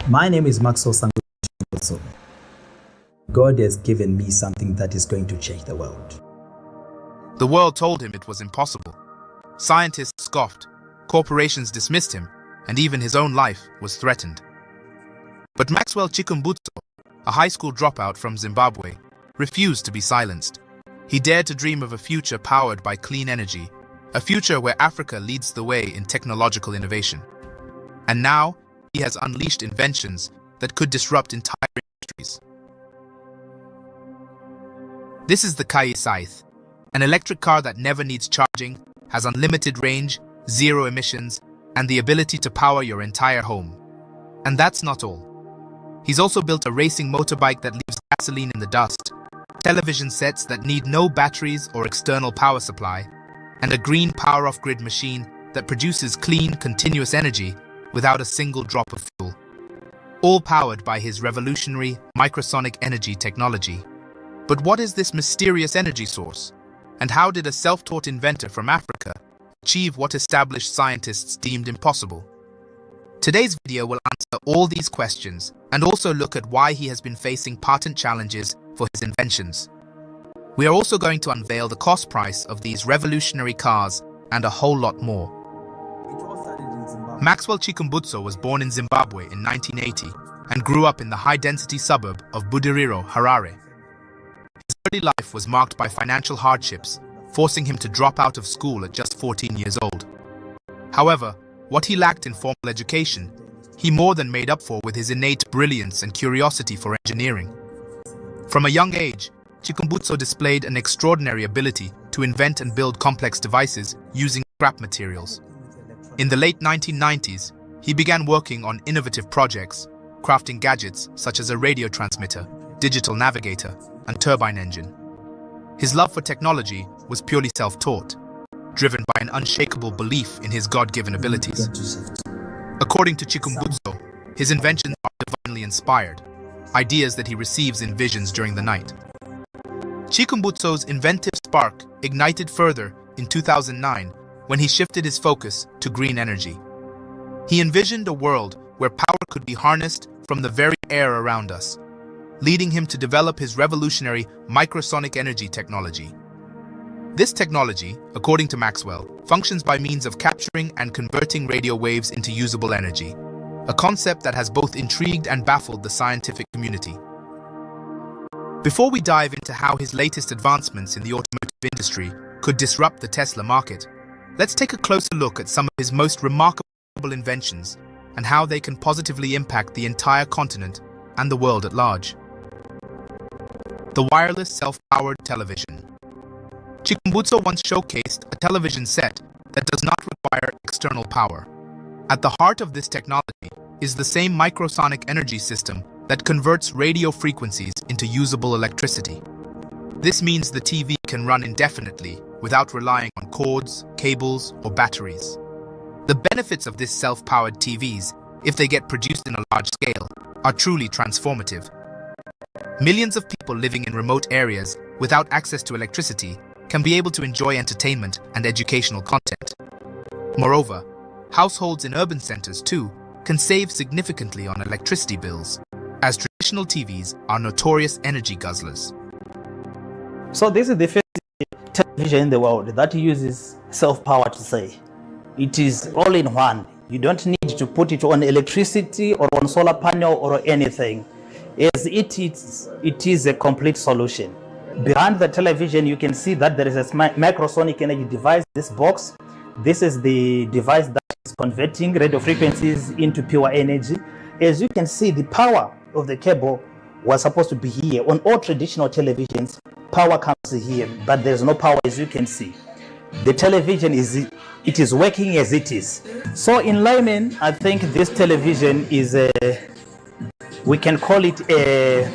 My name is Maxwell Chikumbutso. God has given me something that is going to change the world. The world told him it was impossible. Scientists scoffed, corporations dismissed him, and even his own life was threatened. But Maxwell Chikumbutso, a high school dropout from Zimbabwe, refused to be silenced. He dared to dream of a future powered by clean energy, a future where Africa leads the way in technological innovation. And now, he has unleashed inventions that could disrupt entire industries. This is the Kai Scythe, an electric car that never needs charging, has unlimited range, zero emissions, and the ability to power your entire home. And that's not all. He's also built a racing motorbike that leaves gasoline in the dust, television sets that need no batteries or external power supply, and a green power-off-grid machine that produces clean, continuous energy without a single drop of fuel. All powered by his revolutionary microsonic energy technology. But what is this mysterious energy source? And how did a self-taught inventor from Africa achieve what established scientists deemed impossible? Today's video will answer all these questions and also look at why he has been facing patent challenges for his inventions. We are also going to unveil the cost price of these revolutionary cars and a whole lot more. Maxwell Chikumbutso was born in Zimbabwe in 1980 and grew up in the high-density suburb of Budiriro, Harare. His early life was marked by financial hardships, forcing him to drop out of school at just 14 years old. However, what he lacked in formal education, he more than made up for with his innate brilliance and curiosity for engineering. From a young age, Chikumbutso displayed an extraordinary ability to invent and build complex devices using scrap materials. In the late 1990s, he began working on innovative projects, crafting gadgets such as a radio transmitter, digital navigator, and turbine engine. His love for technology was purely self-taught, driven by an unshakable belief in his God-given abilities. According to Chikumbutso, his inventions are divinely inspired, ideas that he receives in visions during the night. Chikumbutso's inventive spark ignited further in 2009 when he shifted his focus to green energy. He envisioned a world where power could be harnessed from the very air around us, leading him to develop his revolutionary microsonic energy technology. This technology, according to Maxwell, functions by means of capturing and converting radio waves into usable energy, a concept that has both intrigued and baffled the scientific community. Before we dive into how his latest advancements in the automotive industry could disrupt the Tesla market, let's take a closer look at some of his most remarkable inventions and how they can positively impact the entire continent and the world at large. The wireless self-powered television. Chikumbutso once showcased a television set that does not require external power. At the heart of this technology is the same microsonic energy system that converts radio frequencies into usable electricity. This means the TV can run indefinitely without relying on cords, cables, or batteries. The benefits of this self-powered TVs, if they get produced in a large scale, are truly transformative. Millions of people living in remote areas without access to electricity can be able to enjoy entertainment and educational content. Moreover, households in urban centers too can save significantly on electricity bills, as traditional TVs are notorious energy guzzlers. So this is the first television in the world that uses self-power to say. It is all in one. You don't need to put it on electricity or on solar panel or anything. As it is a complete solution. Behind the television, you can see that there is a microsonic energy device, this box. This is the device that is converting radio frequencies into pure energy. As you can see, the power of the cable was supposed to be here. On all traditional televisions, power comes here, but there's no power, as you can see. The television is working as it is. So in layman, I think this television is we can call it a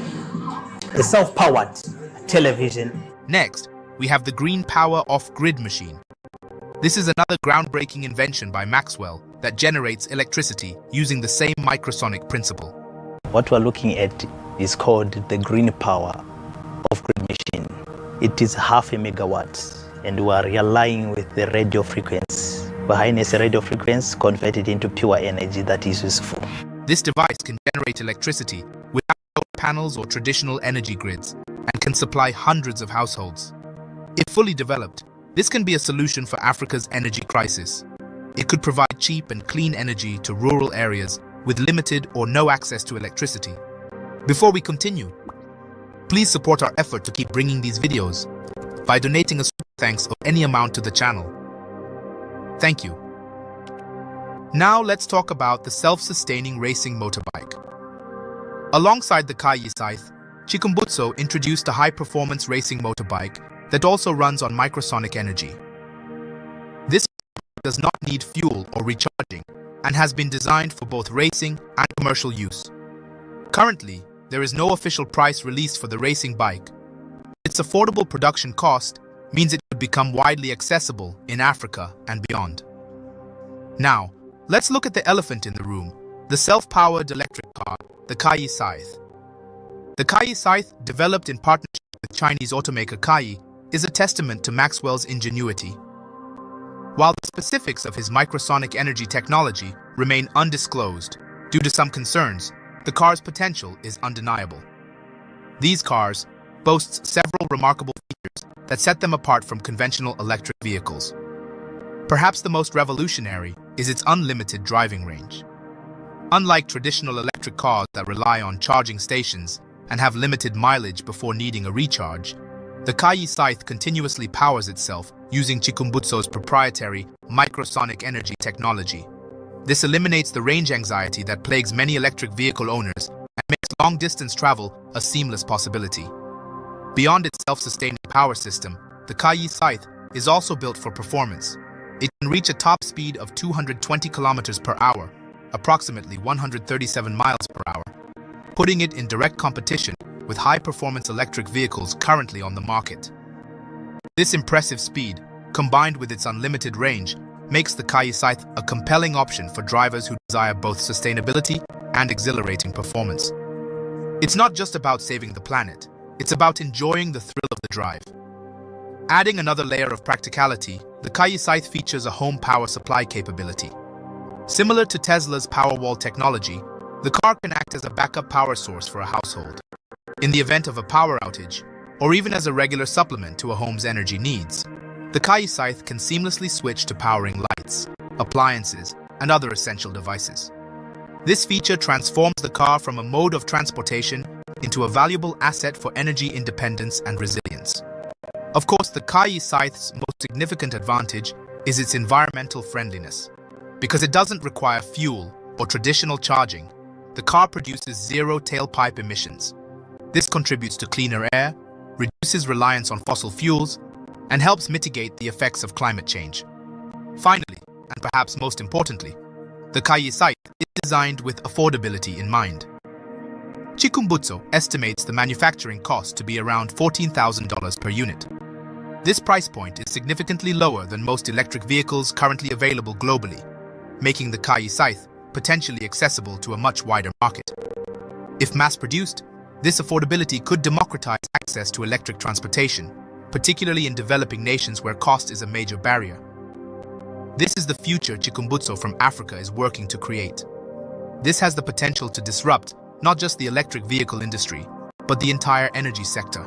self-powered television. Next, we have the green power off-grid machine. This is another groundbreaking invention by Maxwell that generates electricity using the same microsonic principle. What we're looking at is called the green power off-grid machine. It is 0.5 megawatts, and we are relying with the radio frequency. Behind is a radio frequency converted into pure energy that is useful. This device can generate electricity without solar panels or traditional energy grids and can supply hundreds of households. If fully developed, this can be a solution for Africa's energy crisis. It could provide cheap and clean energy to rural areas with limited or no access to electricity. Before we continue, please support our effort to keep bringing these videos by donating a super thanks of any amount to the channel. Thank you. Now let's talk about the self-sustaining racing motorbike. Alongside the Kayi Scythe, Chikumbutso introduced a high-performance racing motorbike that also runs on microsonic energy. This does not need fuel or recharging and has been designed for both racing and commercial use. Currently, there is no official price released for the racing bike. Its affordable production cost means it could become widely accessible in Africa and beyond. Now, let's look at the elephant in the room, the self-powered electric car, the Kayi Scythe. The Kayi Scythe, developed in partnership with Chinese automaker Kayi, is a testament to Maxwell's ingenuity. While the specifics of his microsonic energy technology remain undisclosed due to some concerns, the car's potential is undeniable. These cars boast several remarkable features that set them apart from conventional electric vehicles. Perhaps the most revolutionary is its unlimited driving range. Unlike traditional electric cars that rely on charging stations and have limited mileage before needing a recharge, the Kayi Scythe continuously powers itself using Chikumbutso's proprietary microsonic energy technology. This eliminates the range anxiety that plagues many electric vehicle owners and makes long-distance travel a seamless possibility. Beyond its self-sustaining power system, the Kayi Scythe is also built for performance. It can reach a top speed of 220 kilometers per hour, approximately 137 miles per hour, putting it in direct competition with high-performance electric vehicles currently on the market. This impressive speed, combined with its unlimited range, makes the Kayi Scythe a compelling option for drivers who desire both sustainability and exhilarating performance. It's not just about saving the planet, it's about enjoying the thrill of the drive. Adding another layer of practicality, the Kayi Scythe features a home power supply capability. Similar to Tesla's Powerwall technology, the car can act as a backup power source for a household, in the event of a power outage, or even as a regular supplement to a home's energy needs. The Kayi Scythe can seamlessly switch to powering lights, appliances, and other essential devices. This feature transforms the car from a mode of transportation into a valuable asset for energy independence and resilience. Of course, the Kayi Scythe's most significant advantage is its environmental friendliness. Because it doesn't require fuel or traditional charging, the car produces zero tailpipe emissions. This contributes to cleaner air, reduces reliance on fossil fuels, and helps mitigate the effects of climate change. Finally, and perhaps most importantly, the Kayi Scythe is designed with affordability in mind. Chikumbutso estimates the manufacturing cost to be around $14,000 per unit. This price point is significantly lower than most electric vehicles currently available globally, making the Kayi Scythe potentially accessible to a much wider market. If mass-produced, this affordability could democratize access to electric transportation, particularly in developing nations where cost is a major barrier. This is the future Chikumbutso from Africa is working to create. This has the potential to disrupt not just the electric vehicle industry, but the entire energy sector.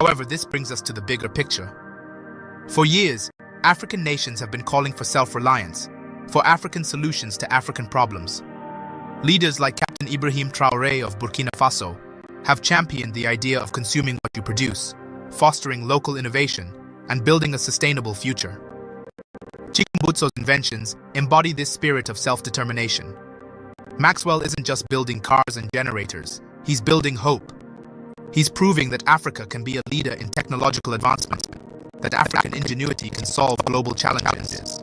However, this brings us to the bigger picture. For years, African nations have been calling for self-reliance, for African solutions to African problems. Leaders like Captain Ibrahim Traoré of Burkina Faso have championed the idea of consuming what you produce, fostering local innovation, and building a sustainable future. Chikumbutso's inventions embody this spirit of self-determination. Maxwell isn't just building cars and generators, he's building hope. He's proving that Africa can be a leader in technological advancement, that African ingenuity can solve global challenges.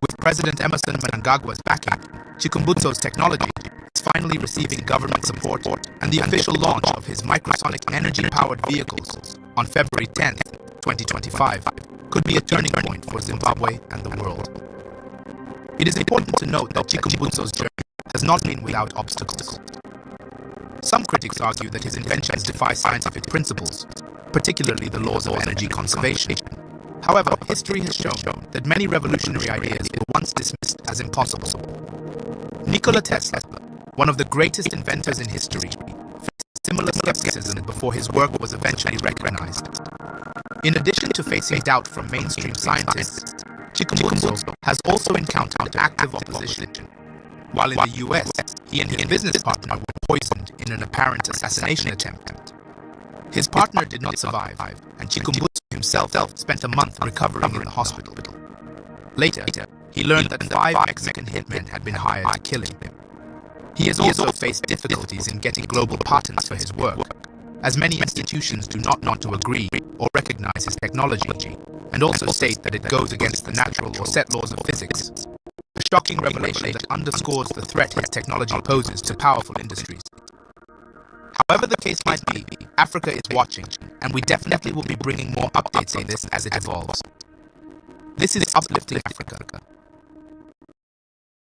With President Emerson Mnangagwa's backing, Chikumbutso's technology is finally receiving government support, and the official launch of his microsonic energy-powered vehicles on February 10, 2025, could be a turning point for Zimbabwe and the world. It is important to note that Chikumbutso's journey has not been without obstacles. Some critics argue that his inventions defy scientific principles, particularly the laws of energy conservation. However, history has shown that many revolutionary ideas were once dismissed as impossible. Nikola Tesla, one of the greatest inventors in history, faced similar skepticism before his work was eventually recognized. In addition to facing doubt from mainstream scientists, Chikumbutso has also encountered active opposition. While in the US, he and his business partner were poisoned in an apparent assassination attempt. His partner did not survive, and Chikumbutso himself spent a month recovering in the hospital. Later, he learned that 5 Mexican hitmen had been hired to kill him. He has also faced difficulties in getting global patents for his work, as many institutions do not want to agree or recognize his technology, and also state that it goes against the natural or set laws of physics. A shocking revelation that underscores the threat his technology poses to powerful industries. However the case might be, Africa is watching, and we definitely will be bringing more updates on this as it evolves. This is Uplifting Africa,